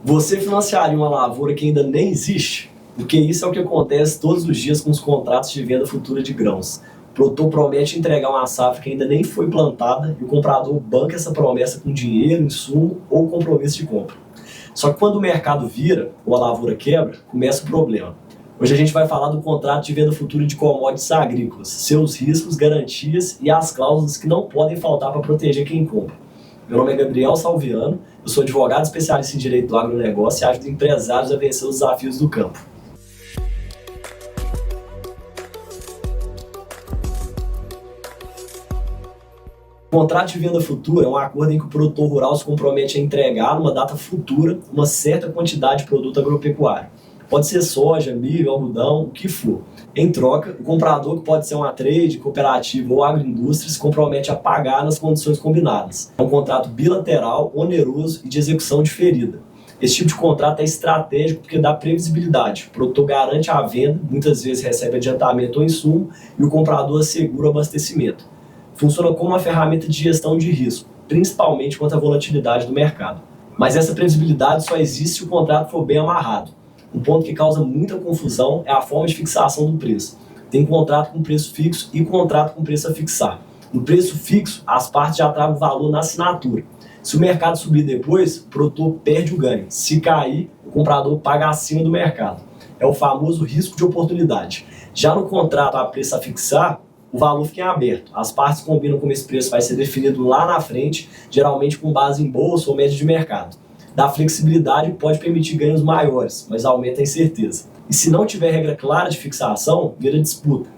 Você financiaria uma lavoura que ainda nem existe? Porque isso é o que acontece todos os dias com os contratos de venda futura de grãos. O produtor promete entregar uma safra que ainda nem foi plantada e o comprador banca essa promessa com dinheiro, insumo ou compromisso de compra. Só que quando o mercado vira ou a lavoura quebra, começa o problema. Hoje a gente vai falar do contrato de venda futura de commodities agrícolas, seus riscos, garantias e as cláusulas que não podem faltar para proteger quem compra. Meu nome é Gabriel Salviano, eu sou advogado especialista em direito do agronegócio e ajudo empresários a vencer os desafios do campo. O contrato de venda futura é um acordo em que o produtor rural se compromete a entregar numa data futura uma certa quantidade de produto agropecuário. Pode ser soja, milho, algodão, o que for. Em troca, o comprador, que pode ser uma trade, cooperativa ou agroindústria, se compromete a pagar nas condições combinadas. É um contrato bilateral, oneroso e de execução diferida. Esse tipo de contrato é estratégico porque dá previsibilidade. O produtor garante a venda, muitas vezes recebe adiantamento ou insumo, e o comprador assegura o abastecimento. Funciona como uma ferramenta de gestão de risco, principalmente quanto à volatilidade do mercado. Mas essa previsibilidade só existe se o contrato for bem amarrado. Um ponto que causa muita confusão é a forma de fixação do preço. Tem contrato com preço fixo e contrato com preço a fixar. No preço fixo, as partes já tragam o valor na assinatura. Se o mercado subir depois, o produtor perde o ganho. Se cair, o comprador paga acima do mercado. É o famoso risco de oportunidade. Já no contrato a preço a fixar, o valor fica em aberto. As partes combinam como esse preço vai ser definido lá na frente, geralmente com base em bolsa ou média de mercado. Dá flexibilidade e pode permitir ganhos maiores, mas aumenta a incerteza. E se não tiver regra clara de fixação, vira disputa.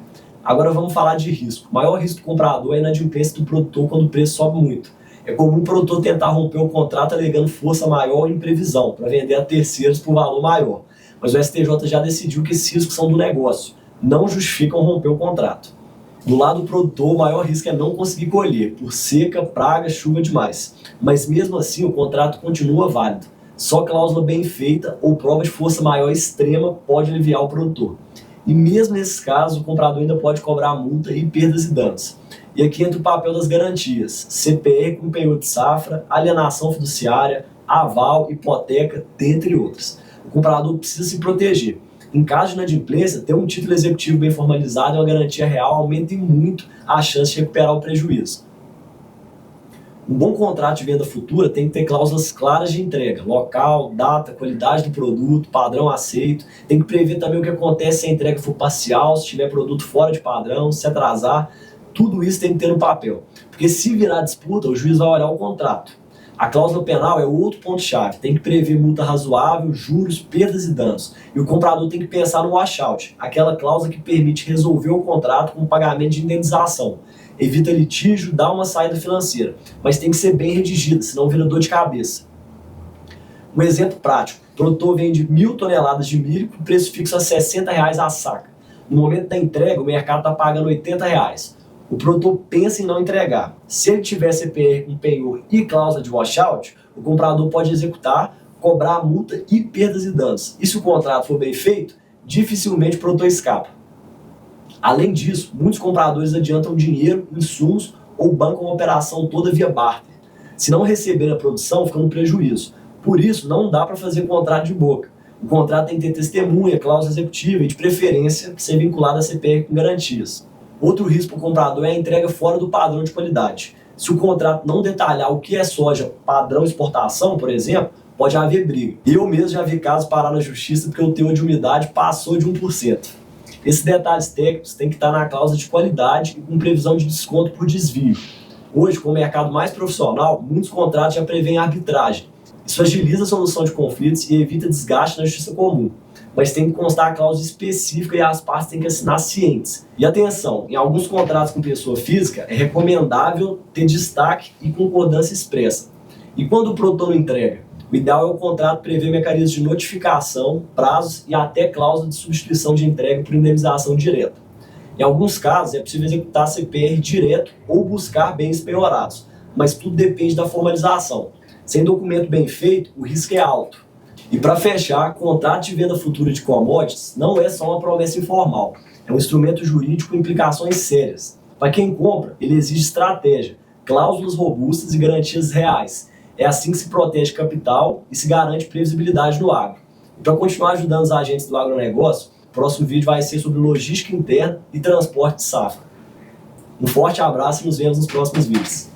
Agora vamos falar de risco. O maior risco do comprador é a inadimplência do produtor quando o preço sobe muito. É comum o produtor tentar romper o contrato alegando força maior e imprevisão, para vender a terceiros por valor maior. Mas o STJ já decidiu que esses riscos são do negócio, não justificam romper o contrato. Do lado do produtor, o maior risco é não conseguir colher, por seca, praga, chuva demais. Mas mesmo assim, o contrato continua válido. Só cláusula bem feita ou prova de força maior extrema pode aliviar o produtor. E mesmo nesses casos, o comprador ainda pode cobrar multa e perdas e danos. E aqui entra o papel das garantias: CPR com penhor de safra, alienação fiduciária, aval, hipoteca, dentre outras. O comprador precisa se proteger. Em caso de inadimplência, ter um título executivo bem formalizado e uma garantia real aumenta muito a chance de recuperar o prejuízo. Um bom contrato de venda futura tem que ter cláusulas claras de entrega: local, data, qualidade do produto, padrão aceito. Tem que prever também o que acontece se a entrega for parcial, se tiver produto fora de padrão, se atrasar. Tudo isso tem que ter no papel, porque se virar disputa, o juiz vai olhar o contrato. A cláusula penal é outro ponto-chave. Tem que prever multa razoável, juros, perdas e danos. E o comprador tem que pensar no washout, aquela cláusula que permite resolver o contrato com pagamento de indenização. Evita litígio, dá uma saída financeira, mas tem que ser bem redigida, senão vira dor de cabeça. Um exemplo prático: o produtor vende 1.000 toneladas de milho com preço fixo a R$60 a saca. No momento da entrega, o mercado está pagando R$80. O produtor pensa em não entregar. Se ele tiver CPR com penhor e cláusula de washout, o comprador pode executar, cobrar a multa e perdas e danos. E se o contrato for bem feito, dificilmente o produtor escapa. Além disso, muitos compradores adiantam dinheiro, insumos ou bancam a operação toda via barter. Se não receber a produção, fica no prejuízo. Por isso, não dá para fazer contrato de boca. O contrato tem que ter testemunha, cláusula executiva e, de preferência, ser vinculado a CPR com garantias. Outro risco para o comprador é a entrega fora do padrão de qualidade. Se o contrato não detalhar o que é soja padrão exportação, por exemplo, pode haver briga. Eu mesmo já vi casos parar na justiça porque o teor de umidade passou de 1%. Esses detalhes técnicos têm que estar na cláusula de qualidade e com previsão de desconto por desvio. Hoje, com o mercado mais profissional, muitos contratos já prevêem arbitragem. Isso agiliza a solução de conflitos e evita desgaste na justiça comum. Mas tem que constar a cláusula específica e as partes têm que assinar cientes. E atenção, em alguns contratos com pessoa física é recomendável ter destaque e concordância expressa. E quando o produtor não entrega? O ideal é o contrato prever mecanismos de notificação, prazos e até cláusula de substituição de entrega por indenização direta. Em alguns casos é possível executar CPR direto ou buscar bens penhorados, mas tudo depende da formalização. Sem documento bem feito, o risco é alto. E para fechar, contrato de venda futura de commodities não é só uma promessa informal. É um instrumento jurídico com implicações sérias. Para quem compra, ele exige estratégia, cláusulas robustas e garantias reais. É assim que se protege capital e se garante previsibilidade no agro. E para continuar ajudando os agentes do agronegócio, o próximo vídeo vai ser sobre logística interna e transporte de safra. Um forte abraço e nos vemos nos próximos vídeos.